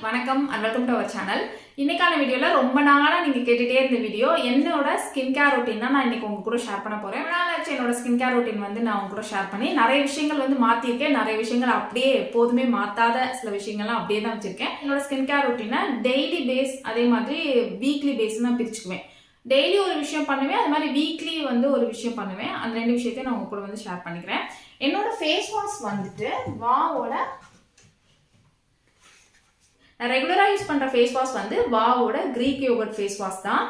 வணக்கம் and welcome to our channel. இன்னைக்கான வீடியோல ரொம்ப நாளா நீங்க கேட்டுட்டே இருந்த வீடியோ என்னோட ஸ்கின் கேர் ரொட்டீன் தான் நான் இன்னைக்கு உங்க கூட ஷேர் பண்ண போறேன். நாளாச்சு என்னோட ஸ்கின் கேர் ரொட்டீன் வந்து நான் உங்க கூட ஷேர் பண்ணி நிறைய விஷயங்கள் வந்து மாத்திருக்கேன். நிறைய விஷயங்கள் அப்படியே எப்போதுமே மாத்தாத சில விஷயங்கள்லாம் அப்படியே தான் வச்சிருக்கேன். என்னோட ஸ்கின் கேர் ரொட்டீனை டெய்லி பேஸ் அதே மாதிரி வீக்லி பேஸ் நான் பிரிச்சுக்குவேன். டெய்லி ஒரு விஷயம் பண்ணுவேன், அது மாதிரி வீக்லி வந்து ஒரு விஷயம் பண்ணுவேன். அந்த ரெண்டு விஷயத்தையும் நான் உங்க கூட வந்து ஷேர் பண்ணிக்கிறேன். என்னோட ஃபேஸ் வாஷ் வந்துட்டு வாவோட ரெகுலரா யூஸ் பண்ற ஃபேஸ் வாஷ் வந்து வாவோட கிரீக் யோகர்ட் ஃபேஸ் வாஷ் தான்.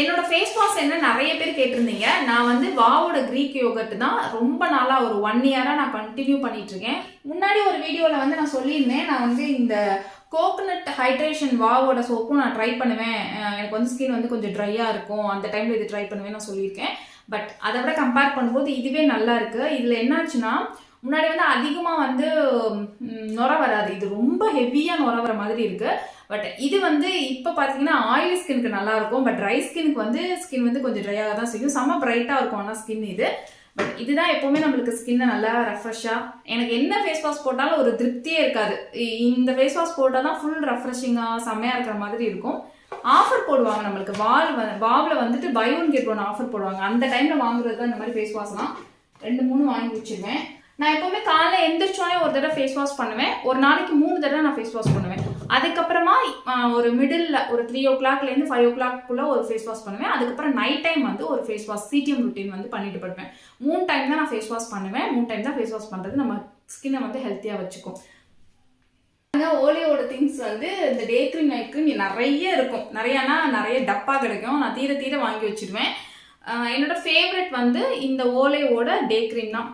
என்னோட ஃபேஸ் வாஷ் என்ன நிறைய பேர் கேட்டிருந்தீங்க. நான் வந்து வாவோட கிரீக் யோகர்ட் தான் ரொம்ப நாளா ஒரு 1 இயரா நான் கண்டினியூ பண்ணிட்டு இருக்கேன். முன்னாடி ஒரு வீடியோல வந்து நான் சொல்லியிருந்தேன், நான் வந்து இந்த கோகனட் ஹைட்ரேஷன் வாவோட சோப்பும் நான் ட்ரை பண்ணுவேன், எனக்கு வந்து ஸ்கின் வந்து கொஞ்சம் ட்ரையா இருக்கும், அந்த டைம்ல இது ட்ரை பண்ணுவேன் நான் சொல்லியிருக்கேன். பட் அதை விட கம்பேர் பண்ணும்போது இதுவே நல்லா இருக்கு. இதுல என்னாச்சுன்னா முன்னாடி வந்து அதிகமா வந்து நுர வராது, இது ரொம்ப ஹெவியா நுர வர மாதிரி இருக்கு. பட் இது வந்து இப்ப பாத்தீங்கன்னா ஆயிலி ஸ்கின்க்கு நல்லா இருக்கும். பட் ட்ரை ஸ்கின்க்கு வந்து ஸ்கின் வந்து கொஞ்சம் ட்ரையாக தான் செய்யும். செம்ம பிரைட்டா இருக்கும் ஆனா ஸ்கின் இது. பட் இதுதான் எப்பவுமே நம்மளுக்கு ஸ்கின்னை நல்லா ரெஃப்ரெஷ்ஷா, எனக்கு என்ன ஃபேஸ் வாஷ் போட்டாலும் ஒரு திருப்தியே இருக்காது. இந்த ஃபேஸ் வாஷ் போட்டால் தான் ஃபுல் ரெஃப்ரெஷிங்கா செம்மையா இருக்கிற மாதிரி இருக்கும். ஆஃபர் போடுவாங்க நம்மளுக்கு, வாவ்ல வந்துட்டு buy one get one offer போடுவாங்க. அந்த டைம்ல வாங்குறது தான் இந்த மாதிரி ஃபேஸ் வாஷ்லாம் 2-3 வாங்கி வச்சிருவேன். நான் எப்பவுமே காலைல எந்திரிச்சோடனே ஒரு தடவை ஃபேஸ் வாஷ் பண்ணுவேன். ஒரு நாளைக்கு 3 தடவை நான் ஃபேஸ் வாஷ் பண்ணுவேன். அதுக்கப்புறமா ஒரு மிடில் ஒரு 3 o'clockலேருந்து 5 o'clock ஒரு ஃபேஸ் வாஷ் பண்ணுவேன். அதுக்கப்புறம் நைட் டைம் வந்து ஒரு ஃபேஸ் வாஷ் சிடிஎம் ருட்டீன் வந்து பண்ணிட்டு படுப்பேன். 3 டைம் தான் நான் ஃபேஸ் வாஷ் பண்ணுவேன். 3 டைம் தான் ஃபேஸ் வாஷ் பண்ணுறது நம்ம ஸ்கின்னை வந்து ஹெல்த்தியாக வச்சுக்கும். ஓலியோட திங்ஸ் வந்து இந்த டே க்ரீம் நைட் க்ரீம் நிறைய இருக்கும். நிறைய டப்பா கிடைக்கும். நான் தீர வாங்கி வச்சிருவேன். என்னோட ஃபேவரட் வந்து இந்த ஓலையோட டே க்ரீம் தான்.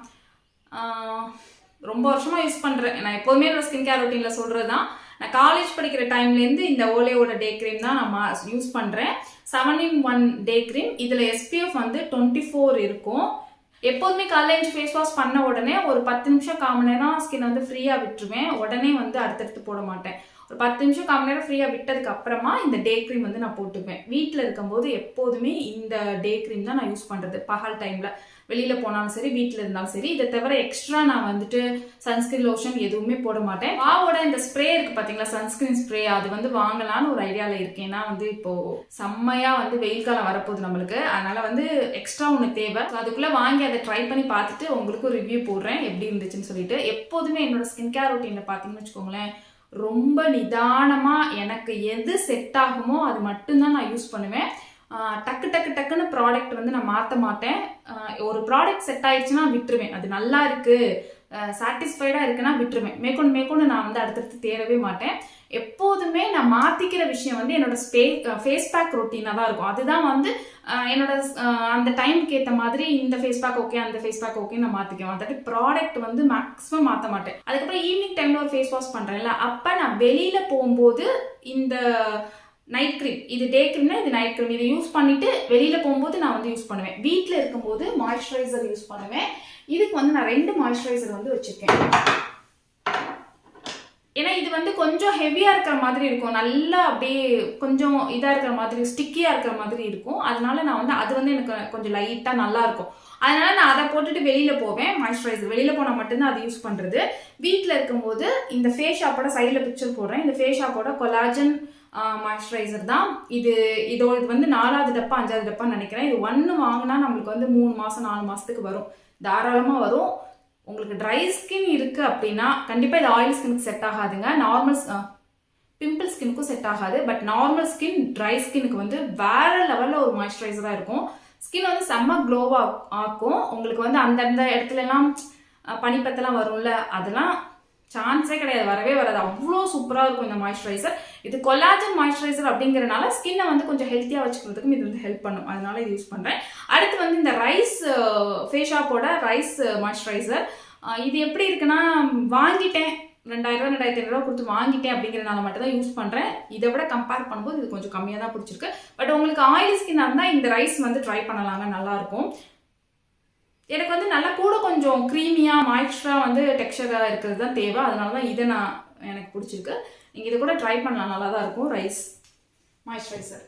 ரொம்ப வருஷமா யூஸ் பண்றேன். நான் எப்போதுமே என்னோட ஸ்கின் கேர் ரொட்டீன்ல சொல்றதுதான். நான் காலேஜ் படிக்கிற டைம்லேருந்து இந்த ஓலையோட டே க்ரீம் தான் நான் யூஸ் பண்றேன். 7-in-1 day cream. இதுல SPF வந்து 24 இருக்கும். எப்போதுமே காலேஜ் ஃபேஸ் வாஷ் பண்ண உடனே ஒரு 10 நிமிஷம் 1/4 மணி நேரம் ஸ்கின் வந்து ஃப்ரீயா விட்டுருவேன். உடனே வந்து அடுத்தடுத்து போட மாட்டேன். ஒரு 10 நிமிஷம் 1/4 மணி நேரம் ஃப்ரீயா விட்டதுக்கு அப்புறமா இந்த டே க்ரீம் வந்து நான் போட்டுப்பேன். வீட்டில் இருக்கும்போது எப்போதுமே இந்த டே க்ரீம் தான் நான் யூஸ் பண்றது. பகல் டைம்ல வெளியில போனாலும் சரி, வீட்டில் இருந்தாலும் சரி. இதை தவிர எக்ஸ்ட்ரா நான் வந்துட்டு சன்ஸ்கிரீன் லோஷன் எதுவுமே போட மாட்டேன். வாவோட இந்த ஸ்ப்ரே இருக்கு பாத்தீங்களா, சன்ஸ்கிரீன் ஸ்ப்ரே, அது வந்து வாங்கலான்னு ஒரு ஐடியால இருக்கேன். ஏன்னா வந்து இப்போ செம்மையா வந்து வெயில் காலம் வரப்போகுது நம்மளுக்கு, அதனால வந்து எக்ஸ்ட்ரா ஒன்று தேவை. அதுக்குள்ள வாங்கி அதை ட்ரை பண்ணி பார்த்துட்டு உங்களுக்கு ரிவ்யூ போடுறேன் எப்படி இருந்துச்சுன்னு சொல்லிட்டு. எப்போதுமே என்னோட ஸ்கின் கேர் ரொட்டீன்ல பாத்தீங்கன்னு வச்சுக்கோங்களேன், ரொம்ப நிதானமா எனக்கு எது செட் ஆகுமோ அது மட்டும்தான் நான் யூஸ் பண்ணுவேன். டக்குன்னு ப்ராடக்ட் வந்து நான் மாற்ற மாட்டேன். ஒரு ப்ராடக்ட் செட் ஆயிடுச்சுன்னா விட்டுருவேன். அது நல்லா இருக்கு, சாட்டிஸ்ஃபைடா இருக்குன்னா விட்டுருவேன். மேற்கொண்டு நான் வந்து அடுத்தடுத்து தேடவே மாட்டேன். எப்போதுமே நான் மாத்திக்கிற விஷயம் வந்து என்னோட ஃபேஸ் பேக் ரொட்டீனா தான் இருக்கும். அதுதான் வந்து என்னோட அந்த டைமுக்கு ஏற்ற மாதிரி இந்த ஃபேஸ் பேக் ஓகே, அந்த ஃபேஸ் பேக் ஓகே நான் மாத்திக்குவேன். அதாவது ப்ராடக்ட் வந்து மேக்ஸிமம் மாற்ற மாட்டேன். அதுக்கப்புறம் ஈவினிங் டைம்ல ஒரு ஃபேஸ் வாஷ் பண்றேன்ல, அப்ப நான் வெளியில போகும்போது இந்த நைட் க்ரீம், இது டே க்ரீம்னா இது நைட் க்ரீம், இதை யூஸ் பண்ணிட்டு வெளியில போகும்போது நான் வந்து யூஸ் பண்ணுவேன். வீட்டில் இருக்கும்போது மாய்ஸ்சரைசர் யூஸ் பண்ணுவேன். இதுக்கு வந்து நான் 2 மாய்ஸ்சரைசர் வந்து வச்சிருக்கேன். ஏன்னா இது வந்து கொஞ்சம் ஹெவியா இருக்கிற மாதிரி இருக்கும், நல்லா அப்படியே கொஞ்சம் இதா இருக்கிற மாதிரி, ஸ்டிக்கியா இருக்கிற மாதிரி இருக்கும். அதனால நான் வந்து அது வந்து எனக்கு கொஞ்சம் லைட்டா நல்லா இருக்கும். அதனால நான் அதை போட்டுட்டு வெளியில போவேன். மாய்ஸ்சரைசர் வெளியில போனா மட்டும்தான் அதை யூஸ் பண்றது. வீட்டில் இருக்கும்போது இந்த ஃபேஸ் ஷாப்போட சைட்ல பிக்சர் போடுறேன். இந்த ஃபேஸ் ஷாப்போட கொலாஜன் மாய்ஸ்சரைசர் தான் இது. இதோட இது வந்து 4வது டப்பா 5வது டப்பான்னு நினைக்கிறேன். இது 1 வாங்கினா நம்மளுக்கு வந்து 3 மாசம் 4 மாசத்துக்கு வரும், தாராளமா வரும். உங்களுக்கு ட்ரை ஸ்கின் இருக்கு அப்படின்னா கண்டிப்பா இது ஆயில் ஸ்கின்க்கு செட் ஆகாதுங்க. நார்மல் பிம்பிள் ஸ்கின்னுக்கும் செட் ஆகாது. பட் நார்மல் ஸ்கின், ட்ரை ஸ்கின்னுக்கு வந்து வேற லெவல்ல ஒரு மாய்ஸ்சரைசரா இருக்கும். ஸ்கின் வந்து செம்ம க்ளோவா ஆக்கும். உங்களுக்கு வந்து அந்தந்த இடத்துல எல்லாம் பனிப்பத்தெல்லாம் வரும்ல, அதெல்லாம் சான்ஸே கிடையாது, வரவே வராது. அவ்வளோ சூப்பரா இருக்கும் இந்த மாய்ஸ்சரைசர். இது கொலாஜன் மாய்ஸ்சரைசர் அப்படிங்கறதுனால ஸ்கின்னை வந்து கொஞ்சம் ஹெல்த்தியா வச்சுக்கிறதுக்கும் இது வந்து ஹெல்ப் பண்ணும். அதனால இது யூஸ் பண்றேன். அடுத்து வந்து இந்த ரைஸ் ஃபேஸ் ஷாப்போட ரைஸ் மாய்ஸ்சரைசர். இது எப்படி இருக்குன்னா, வாங்கிட்டேன் 2000 2500 கொடுத்து வாங்கிட்டேன் அப்படிங்கிறனால மட்டும் தான் யூஸ் பண்றேன். இதை விட கம்பேர் பண்ணும்போது இது கொஞ்சம் கம்மியாக தான் பிடிச்சிருக்கு. பட் உங்களுக்கு ஆயிலி ஸ்கின்னா இருந்தால் இந்த ரைஸ் வந்து ட்ரை பண்ணலாங்க, நல்லா இருக்கும். எனக்கு வந்து நல்லா கூட கொஞ்சம் க்ரீமியா மாய்ஸ்சரா வந்து டெக்ஸ்சரா இருக்கிறது தான் தேவை. அதனால தான் இதை எனக்கு பிடிச்சிருக்கு. நீங்க இதை கூட ட்ரை பண்ணலாம், நல்லா தான் இருக்கும் ரைஸ் மாய்ஸ்சரைசர்.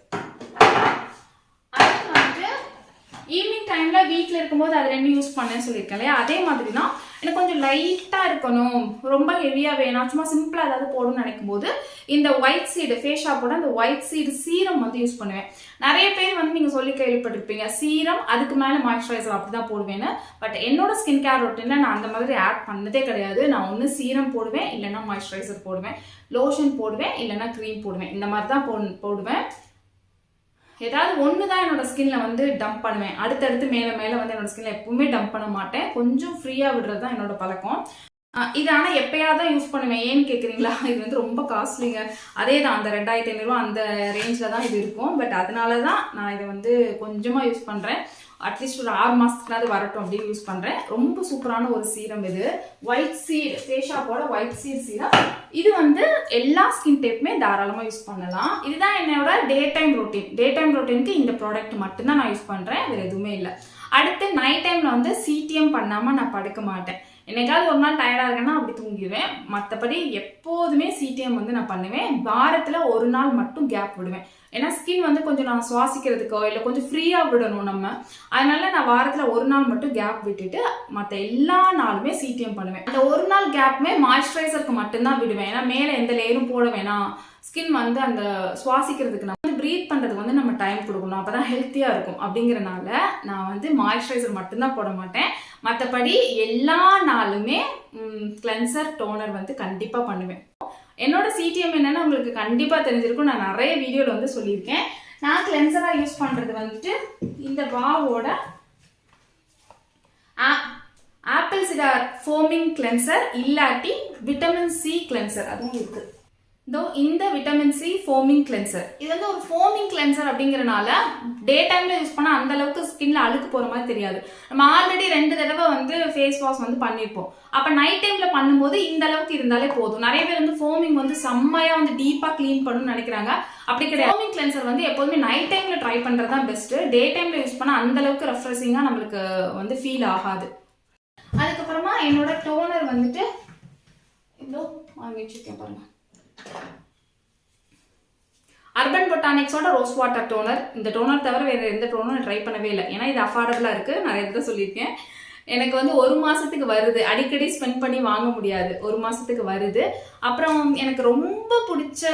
அடுத்து வந்து ஈவினிங் டைம்ல வீட்டில் இருக்கும்போது அது ரெண்டு யூஸ் பண்ணேன்னு சொல்லியிருக்கேன் இல்லையா, அதே மாதிரி தான் எனக்கு கொஞ்சம் லைட்டாக இருக்கணும், ரொம்ப ஹெவியாக வேணாம், சும்மா சிம்பிளாக ஏதாவது போடணும்னு நினைக்கும் போது இந்த ஒயிட் சீடு ஃபேஸ் ஷாப்போட அந்த ஒயிட் சீடு சீரம் வந்து யூஸ் பண்ணுவேன். நிறைய பேர் வந்து நீங்கள் சொல்லி கேள்விப்பட்டிருப்பீங்க சீரம் அதுக்கு மேலே மாய்ஸ்சரைசர் அப்படி தான் போடுவேன்னு. பட் என்னோட ஸ்கின் கேர் ரொட்டீனில் நான் அந்த மாதிரி ஆட் பண்ணதே கிடையாது. நான் ஒன்று சீரம் போடுவேன், இல்லைன்னா மாய்ஸ்சரைசர் போடுவேன், லோஷன் போடுவேன், இல்லைன்னா க்ரீம் போடுவேன். இந்த மாதிரி தான் போடுவேன். ஏதாவது ஒன்று தான் என்னோட ஸ்கின்ல வந்து டம்ப் பண்ணுவேன். அடுத்தடுத்து மேலே மேலே வந்து என்னோட ஸ்கின்ல எப்பவுமே டம்ப் பண்ண மாட்டேன். கொஞ்சம் ஃப்ரீயாக விடுறது தான் என்னோட பழக்கம். இது ஆனால் எப்பயாவது தான் யூஸ் பண்ணுவேன். ஏன்னு கேட்குறீங்களா, இது வந்து ரொம்ப காஸ்ட்லிங்க. அதே தான் அந்த 2500 அந்த ரேஞ்சில் தான் இது இருக்கும். பட் அதனால தான் நான் இதை வந்து கொஞ்சமாக யூஸ் பண்ணுறேன். அட்லீஸ்ட் ஒரு 6 மாதத்துக்குனாவது வரட்டும் அப்படின்னு யூஸ் பண்ணுறேன். ரொம்ப சூப்பரான ஒரு சீரம் இது. ஒயிட் சீட் ஃபேஸ் ஷாப்போட ஒயிட் சீட் சீரம். இது வந்து எல்லா ஸ்கின் டைப்புமே தாராளமாக யூஸ் பண்ணலாம். இதுதான் என்னோட day time routine. Day time ரொட்டீனுக்கு இந்த ப்ராடக்ட் மட்டும்தான் நான் யூஸ் பண்ணுறேன், வேறு எதுவுமே இல்லை. அடுத்து நைட் டைமில் வந்து சிடிஎம் பண்ணாமல் நான் படுக்க மாட்டேன். என்னைக்காவது ஒரு நாள் டயர்டாக இருக்கேன்னா அப்படி தூங்கிடுவேன். மற்றபடி எப்போதுமே சிடிஎம் வந்து நான் பண்ணுவேன். வாரத்தில் ஒரு நாள் மட்டும் கேப் விடுவேன். ஏன்னா ஸ்கின் வந்து கொஞ்சம் நான் சுவாசிக்கிறதுக்கோ இல்லை கொஞ்சம் ஃப்ரீயாக விடணும் நம்ம. அதனால நான் வாரத்தில் ஒரு நாள் மட்டும் கேப் விட்டுட்டு மற்ற எல்லா நாளுமே சிடிஎம் பண்ணுவேன். அந்த ஒரு நாள் கேப்புமே மாய்ஸ்சரைசருக்கு மட்டும்தான் விடுவேன். ஏன்னா மேலே எந்த லேயரும் போட வேணாம். ஸ்கின் வந்து அந்த சுவாசிக்கிறதுக்கு நம்ம ப்ரீத் பண்ணுறதுக்கு வந்து நம்ம டைம் கொடுக்கணும், அப்போ தான் ஹெல்த்தியாக இருக்கும். அப்படிங்கிறனால நான் வந்து மாய்ஸ்சரைசர் மட்டும்தான் போட மாட்டேன். மற்றபடி எல்லா நாளுமே கிளென்சர் டோனர் வந்து கண்டிப்பாக பண்ணுவேன். என்னோட சிடிஎம் என்னன்னு உங்களுக்கு கண்டிப்பாக தெரிஞ்சிருக்கும். நான் நிறைய வீடியோவில் வந்து சொல்லியிருக்கேன். நான் கிளென்சராக யூஸ் பண்ணுறது வந்துட்டு இந்த வாவோட ஆப்பிள் சிடார் ஃபோமிங் கிளென்சர், இல்லாட்டி விட்டமின் சி கிளென்சர் அதுவும் இருக்குது. இந்த விட்டமின் சி ஃபோமிங் கிளென்சர் இது வந்து ஒரு ஃபோமிங் கிளென்சர் அப்படிங்கிறனால டே டைம்ல யூஸ் பண்ணால் அந்த அளவுக்கு ஸ்கின்ல அழுக்கு போற மாதிரி தெரியாது. நம்ம ஆல்ரெடி 2 தடவை வந்து ஃபேஸ் வாஷ் வந்து பண்ணியிருப்போம். அப்போ நைட் டைம்ல பண்ணும்போது இந்த அளவுக்கு இருந்தாலே போதும். நிறைய பேர் வந்து ஃபோமிங் வந்து செம்மையா வந்து டீப்பா கிளீன் பண்ணணும்னு நினைக்கிறாங்க. அப்படி கிடையாது. ஃபோமிங் கிளென்சர் வந்து எப்போதுமே நைட் டைம்ல ட்ரை பண்றது தான் பெஸ்ட். டே டைம்ல யூஸ் பண்ணால் அந்த அளவுக்கு ரெஃப்ரெஷிங்கா நம்மளுக்கு வந்து ஃபீல் ஆகாது. அதுக்கப்புறமா என்னோட டோனர் வந்துட்டு இவ்வளோ வாங்கி வச்சிருக்கேன் பாருங்க. அர்பன் பொட்டானிக்ஸோட ரோஸ் வாட்டர் டோனர். இந்த டோனர் தவிர வேறு எந்த டோனரும் ட்ரை பண்ணவே இல்லை. ஏன்னா இது அஃபோர்டபுளாக இருக்குது. நிறைய இடத்துல சொல்லியிருக்கேன். எனக்கு வந்து 1 மாதத்துக்கு வருது. அடிக்கடி ஸ்பெண்ட் பண்ணி வாங்க முடியாது. 1 மாதத்துக்கு வருது. அப்புறம் எனக்கு ரொம்ப பிடிச்ச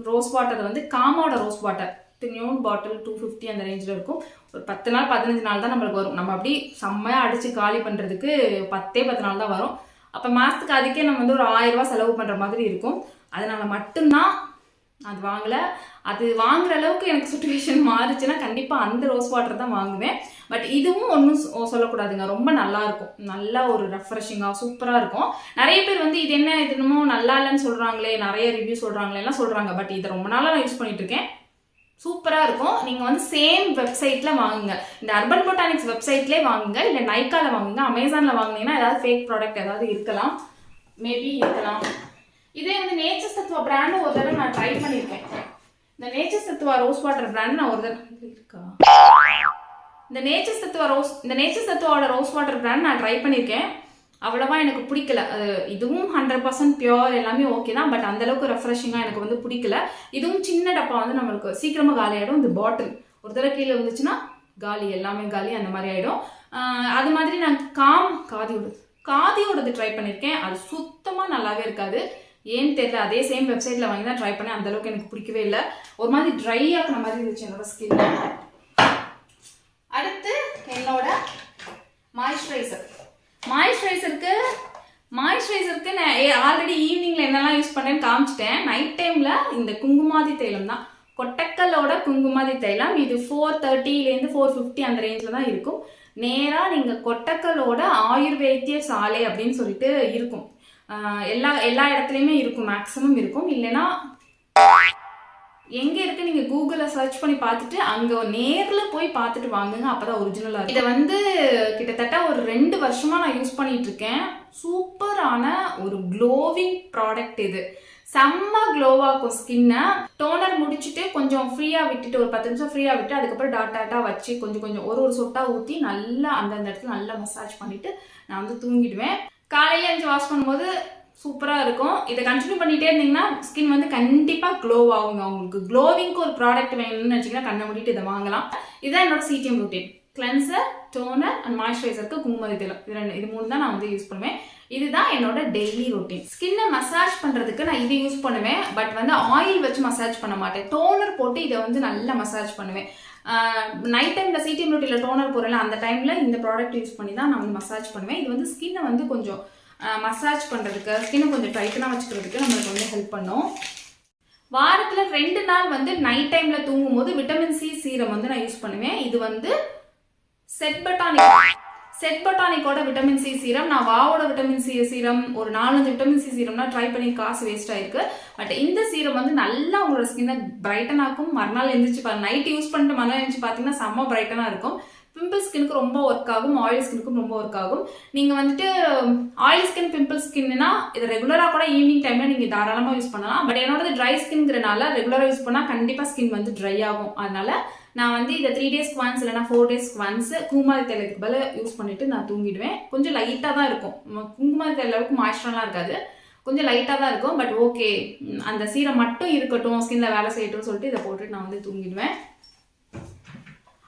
ரோஸ் வாட்டர் வந்து காமோட ரோஸ் வாட்டர். நியூன் பாட்டில் 250 அந்த ரேஞ்சில் இருக்கும். ஒரு 10 நாள் 15 நாள் தான் நம்மளுக்கு வரும். நம்ம அப்படி செம்மையாக அடித்து காலி பண்ணுறதுக்கு 10 நாள் தான் வரும். அப்போ மாதத்துக்கு அதுக்கே நம்ம வந்து ஒரு 1000 ரூபா செலவு பண்ணுற மாதிரி இருக்கும். அதனால மட்டும்தான் அது வாங்கலை. அது வாங்குற அளவுக்கு எனக்கு சுச்சுவேஷன் மாறுச்சுன்னா கண்டிப்பாக அந்த ரோஸ் வாட்டர் தான் வாங்குவேன். பட் இதுவும் ஒன்றும் சொல்லக்கூடாதுங்க, ரொம்ப நல்லா இருக்கும். நல்லா ஒரு ரெஃப்ரெஷிங்காக சூப்பராக இருக்கும். நிறைய பேர் வந்து இது என்ன இது என்னமோ நல்லா இல்லைன்னு சொல்கிறாங்களே, நிறைய ரிவ்யூ சொல்கிறாங்களே எல்லாம் சொல்கிறாங்க. பட் இதை ரொம்ப நாளாக நான் யூஸ் பண்ணிட்டு இருக்கேன். சூப்பராக இருக்கும். நீங்கள் வந்து சேம் வெப்சைட்டில் வாங்குங்க. இந்த அர்பன் பொட்டானிக்ஸ் வெப்சைட்லேயே வாங்குங்க, இல்லை நைக்காவில் வாங்குங்க. அமேசானில் வாங்கினீங்கன்னா ஏதாவது ஃபேக் ப்ராடக்ட் ஏதாவது இருக்கலாம், மேபி இருக்கலாம். இதே வந்து நேச்சர் சத்துவா பிராண்டு ஒரு தடவை நான் ட்ரை பண்ணியிருக்கேன். இந்த நேச்சர் சத்துவா ரோஸ் வாட்டர் பிராண்ட் நான் ஒரு தடவை இருக்கா இந்த நேச்சர் சத்துவாவோட ரோஸ் வாட்டர் பிராண்ட் நான் ட்ரை பண்ணியிருக்கேன். அவ்வளவா எனக்கு பிடிக்கல. இதுவும் 100% பியோர் எல்லாமே ஓகே தான். பட் அந்தளவுக்கு ரெஃப்ரெஷிங்காக எனக்கு வந்து பிடிக்கல. இதுவும் சின்ன டப்பா வந்து நம்மளுக்கு சீக்கிரமாக காலி ஆகிடும். இந்த பாட்டில் ஒரு தடவை கீழே வந்துச்சுன்னா காலி, எல்லாமே காலி அந்த மாதிரி ஆகிடும். அது மாதிரி நான் காதியோடது ட்ரை பண்ணியிருக்கேன். அது சுத்தமாக நல்லாவே இருக்காது. ஏன்னு தெரியல. அதே சேம் வெப்சைட்டில் வாங்கி தான் ட்ரை பண்ணேன். அந்தளவுக்கு எனக்கு பிடிக்கவே இல்லை. ஒரு மாதிரி ட்ரை ஆகிற மாதிரி இருந்துச்சு என்னோட ஸ்கின். அடுத்து என்னோட மாய்ஸ்சரைசருக்கு நான் ஆல்ரெடி ஈவினிங்கில் என்னெல்லாம் யூஸ் பண்ணேன்னு காமிச்சிட்டேன். நைட் டைமில் இந்த குங்குமாதி தைலம் தான், கொட்டக்கல்லோட குங்குமாதி தைலம். இது 430 450 அந்த ரேஞ்சில் தான் இருக்கும். நேராக நீங்கள் கொட்டக்கல்லோட ஆயுர்வேத்திய சாலை அப்படின்னு சொல்லிட்டு இருக்கும். எல்லா இடத்துலையுமே இருக்கும், மேக்ஸிமம் இருக்கும். இல்லைன்னா எங்கே இருக்கு நீங்கள் கூகுளில் சர்ச் பண்ணி பார்த்துட்டு அங்கே நேரில் போய் பார்த்துட்டு வாங்குங்க. அப்போ தான் ஒரிஜினலாக இருக்கும். இதை வந்து கிட்டத்தட்ட ஒரு 2 வருஷமாக நான் யூஸ் பண்ணிட்டு இருக்கேன். சூப்பரான ஒரு க்ளோவிங் ப்ராடக்ட் இது. செம்ம க்ளோவாக்கும் ஸ்கின்னை. டோனர் முடிச்சுட்டு கொஞ்சம் ஃப்ரீயாக விட்டுட்டு ஒரு 10 நிமிஷம் ஃப்ரீயாக விட்டு அதுக்கப்புறம் டாட்டா வச்சு கொஞ்சம் ஒரு சொட்டாக ஊற்றி நல்லா அந்தந்த இடத்துல நல்லா மசாஜ் பண்ணிவிட்டு நான் வந்து தூங்கிடுவேன். காலையில் எழுந்து வாஷ் பண்ணும்போது சூப்பராக இருக்கும். இதை கண்டினியூ பண்ணிகிட்டே இருந்தீங்கன்னா ஸ்கின் வந்து கண்டிப்பாக க்ளோ ஆகுங்க. உங்களுக்கு க்ளோவிங்க்கு ஒரு ப்ராடக்ட் வேணும்னு நினச்சிங்கன்னா கண்ணை மூடிட்டு இதை வாங்கலாம். இதுதான் என்னோட CTM routine. Cleanser, toner and மாய்ஸ்சரைசருக்கு குங்குமதி தைலம் இது 3 தான் நான் வந்து யூஸ் பண்ணுவேன். இதுதான் என்னோட டெய்லி ரொட்டீன். ஸ்கின்னை மசாஜ் பண்றதுக்கு நான் இதை யூஸ் பண்ணுவேன். பட் வந்து ஆயில் வச்சு மசாஜ் பண்ண மாட்டேன். டோனர் போட்டு இதை வந்து நல்லா மசாஜ் பண்ணுவேன். நைட் டைம்ல சிடிஎம் ரொட்டில டோனர் போறேன், அந்த டைம்ல இந்த ப்ராடக்ட் யூஸ் பண்ணி தான் நான் வந்து மசாஜ் பண்ணுவேன். இது வந்து ஸ்கின்னை வந்து கொஞ்சம் மசாஜ் பண்றதுக்கு, ஸ்கின்னை கொஞ்சம் டைட்டனா வச்சுக்கிறதுக்கு நம்மளுக்கு வந்து ஹெல்ப் பண்ணும். வாரத்துல 2 நாள் வந்து நைட் டைம்ல தூங்கும் போது விட்டமின் சி சீரம் வந்து நான் யூஸ் பண்ணுவேன். இது வந்து செட் பொட்டானிக்கோட விட்டமின் சி சீரம். நான் வாவோட விட்டமின் சி சீரம் ஒரு 4-5 விட்டமின் சி சீரம்னா ட்ரை பண்ணி காசு வேஸ்ட் ஆயிருக்கு. பட் இந்த சீரம் வந்து நல்லா உங்களோட ஸ்கின்னை பிரைட்டன் ஆக்கும். மறுநாள் எழுந்திரிச்சு நைட் யூஸ் பண்ணிட்டு மறுநாள் எழுந்திரிச்சு பார்த்தீங்கன்னா செம்ம பிரைட்டனா இருக்கும். பிம்பிள் ஸ்கினுக்கு ரொம்ப ஒர்க் ஆகும், ஆயில் ஸ்கினுக்கும் ரொம்ப ஒர்க் ஆகும். நீங்க வந்துட்டு ஆயில் ஸ்கின், பிம்பிள் ஸ்கின்னா இது ரெகுலரா கூட ஈவினிங் டைம்ல நீங்க தாராளமா யூஸ் பண்ணலாம். பட் என்னோட ட்ரை ஸ்கின்ங்கிறனால ரெகுலரா யூஸ் பண்ணா கண்டிப்பா ஸ்கின் வந்து ட்ரை ஆகும். அதனால நான் வந்து இதை 3 டேஸ்க்கு ஒன்ஸ் இல்லைனா 4 டேஸ்க்கு ஒன்ஸ் குங்குமதி தைலத்துக்கு பதில் யூஸ் பண்ணிட்டு நான் தூங்கிடுவேன். கொஞ்சம் லைட்டா தான் இருக்கும், குங்குமதி தைல அளவுக்கு மாய்ஸ்சரெலாம் இருக்காது, கொஞ்சம் லைட்டா தான் இருக்கும். பட் ஓகே, அந்த சீரம் மட்டும் இருக்கட்டும், ஸ்கின்ல வேலை செய்யட்டும் சொல்லிட்டு இதை போட்டுட்டு நான் வந்து தூங்கிடுவேன்.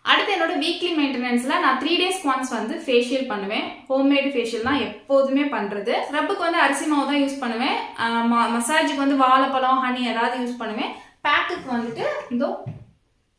அடுத்து என்னோட வீக்லி மெயின்டெனன்ஸ்ல நான் 3 டேஸ்க்கு ஒன்ஸ் வந்து ஃபேஷியல் பண்ணுவேன். ஹோம்மேடு ஃபேஷியல் தான் எப்போதுமே பண்றது. ஸ்க்ரப்புக்கு வந்து அரிசி மாவு தான் யூஸ் பண்ணுவேன். மசாஜுக்கு வந்து வாழைப்பழம், ஹனி ஏதாவது யூஸ் பண்ணுவேன். பேக்குக்கு வந்துட்டு இதோ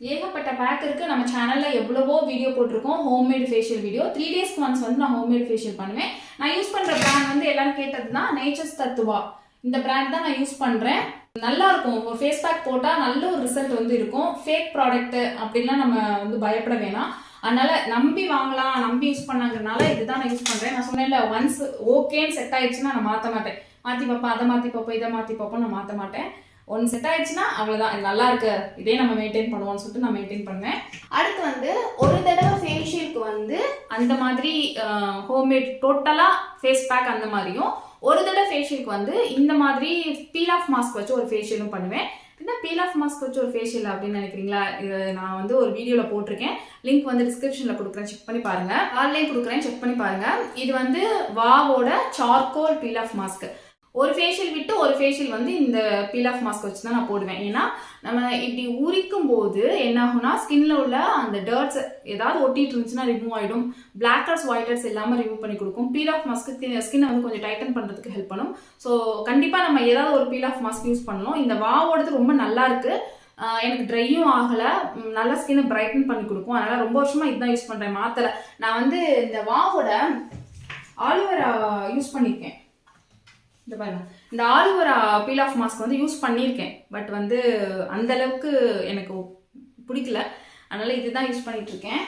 ஏகப்பட்ட பேக் இருக்கு. நம்ம சேனல்ல எவ்வளவோ வீடியோ போட்டிருக்கோம் ஹோம்மேடு ஃபேஷியல் வீடியோ. 3 டேஸ்க்கு ஒன்ஸ் வந்து நான் ஹோம்மேடு ஃபேஷியல் பண்ணுவேன். நான் யூஸ் பண்ற பிராண்ட் வந்து எல்லாரும் கேட்டதுன்னா நேச்சர்ஸ் தத்துவா, இந்த பிராண்ட் தான் நான் யூஸ் பண்றேன். நல்லா இருக்கும். ஒரு ஃபேஸ் பேக் போட்டா நல்ல ஒரு ரிசல்ட் வந்து இருக்கும். ஃபேக் ப்ராடக்ட் அப்படின்லாம் நம்ம வந்து பயப்பட வேணாம். அதனால நம்பி வாங்கலாம், நம்பி யூஸ் பண்ணாங்கனால இதுதான் நான் யூஸ் பண்றேன். நான் சொன்னேன்ல, ஒன்ஸ் ஓகேன்னு செட் ஆயிடுச்சுன்னா நான் மாற்ற மாட்டேன். மாற்றி பார்ப்பேன், அதை மாற்றி பார்ப்போம், இதை மாற்றி பார்ப்போம், நான் மாற்ற மாட்டேன். ஒன்று செட் ஆயிடுச்சுன்னா அவ்வளோதான், இது நல்லா இருக்கு, இதே நம்ம மெயின்டைன் பண்ணுவோம்னு சொல்லிட்டு நான் மெயின்டைன் பண்ணுவேன். அடுத்து வந்து ஒரு தடவை ஃபேஷியலுக்கு வந்து அந்த மாதிரி ஹோம்மேட் டோட்டலா ஃபேஸ் பேக் அந்த மாதிரியும், ஒரு தடவை ஃபேஷியலுக்கு வந்து இந்த மாதிரி பீல் ஆஃப் மாஸ்க் வச்சு ஒரு ஃபேஷியலும் பண்ணுவேன். இந்த பீல் ஆஃப் மாஸ்க் வச்சு ஒரு ஃபேஷியல் அப்படின்னு நினைக்கிறீங்களா? இது நான் வந்து ஒரு வீடியோல போட்டிருக்கேன், லிங்க் வந்து டிஸ்கிரிப்ஷன்ல கொடுக்குறேன், செக் பண்ணி பாருங்க. கார்ட்லயும் கொடுக்குறேன், செக் பண்ணி பாருங்க. இது வந்து வாவோட சார்கோல் பீல் ஆஃப் மாஸ்க். ஒரு ஃபேஷியல் விட்டு ஒரு ஃபேஷியல் வந்து இந்த பீல் ஆஃப் மாஸ்க் வச்சு தான் நான் போடுவேன். ஏன்னா நம்ம இப்படி உரிக்கும் போது என்ன ஆகும்னா, ஸ்கின்ல உள்ள அந்த டர்ட்ஸ் ஏதாவது ஒட்டிட்டு இருந்துச்சுன்னா ரிமூவ் ஆயிடும். பிளாக் ஹெட்ஸ், ஒயிட் ஹெட்ஸ் எல்லாமே ரிமூவ் பண்ணி கொடுக்கும். பீல் ஆஃப் மாஸ்க் ஸ்கின்னை வந்து கொஞ்சம் டைட்டன் பண்றதுக்கு ஹெல்ப் பண்ணும். ஸோ கண்டிப்பா நம்ம ஏதாவது ஒரு பீல் ஆஃப் மாஸ்க் யூஸ் பண்ணணும். இந்த வாவோடது ரொம்ப நல்லா இருக்கு, எனக்கு ட்ரையும் ஆகல, நல்ல ஸ்கின்னை பிரைட்டன் பண்ணி கொடுக்கும். அதனால ரொம்ப வருஷமா இதுதான் யூஸ் பண்றேன், மாத்தல. நான் வந்து இந்த வாவோட ஆலிவேரா யூஸ் பண்ணியிருக்கேன். இந்த பாருங்க, இந்த ஆலிவேரா பீல் ஆஃப் மாஸ்க் வந்து யூஸ் பண்ணியிருக்கேன். பட் வந்து அந்த அளவுக்கு எனக்கு பிடிக்கல, அதனால இதுதான் யூஸ் பண்ணிட்டு இருக்கேன்.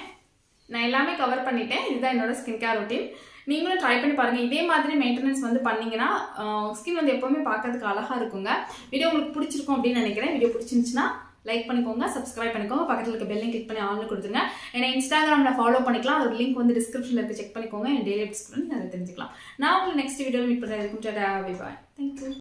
நான் எல்லாமே கவர் பண்ணிட்டேன். இதுதான் என்னோட ஸ்கின் கேர் ரொட்டீன். நீங்களும் ட்ரை பண்ணி பாருங்க. இதே மாதிரி மெயின்டெனன்ஸ் வந்து பண்ணீங்கன்னா ஸ்கின் வந்து எப்பவுமே பார்க்கறதுக்கு அழகா இருக்குங்க. வீடியோ உங்களுக்கு பிடிச்சிருக்கும் அப்படின்னு நினைக்கிறேன். வீடியோ பிடிச்சிருந்துச்சுன்னா லைக் பண்ணிக்கோங்க, சப்ஸ்கிரைப் பண்ணிக்கோங்க, பக்கத்தில் இருக்க பெல்லையும் கிளிக் பண்ணி ஆன்ல கொடுத்துருங்க. ஏன்னா இன்ஸ்டாகிராமில் ஃபாலோ பண்ணிக்கலாம், அதோட லிங்க் வந்து டிஸ்கிரிப்ஷனில் இருக்கு, செக் பண்ணிக்கோங்க. என் டெய்லி டிஸ்கிரிப்ஷன் அதை தெரிஞ்சுக்கலாம். நான் உங்களுக்கு நெக்ஸ்ட் வீடியோவில் மீட் பண்ணுறேன். பாய், தேங்க்யூ.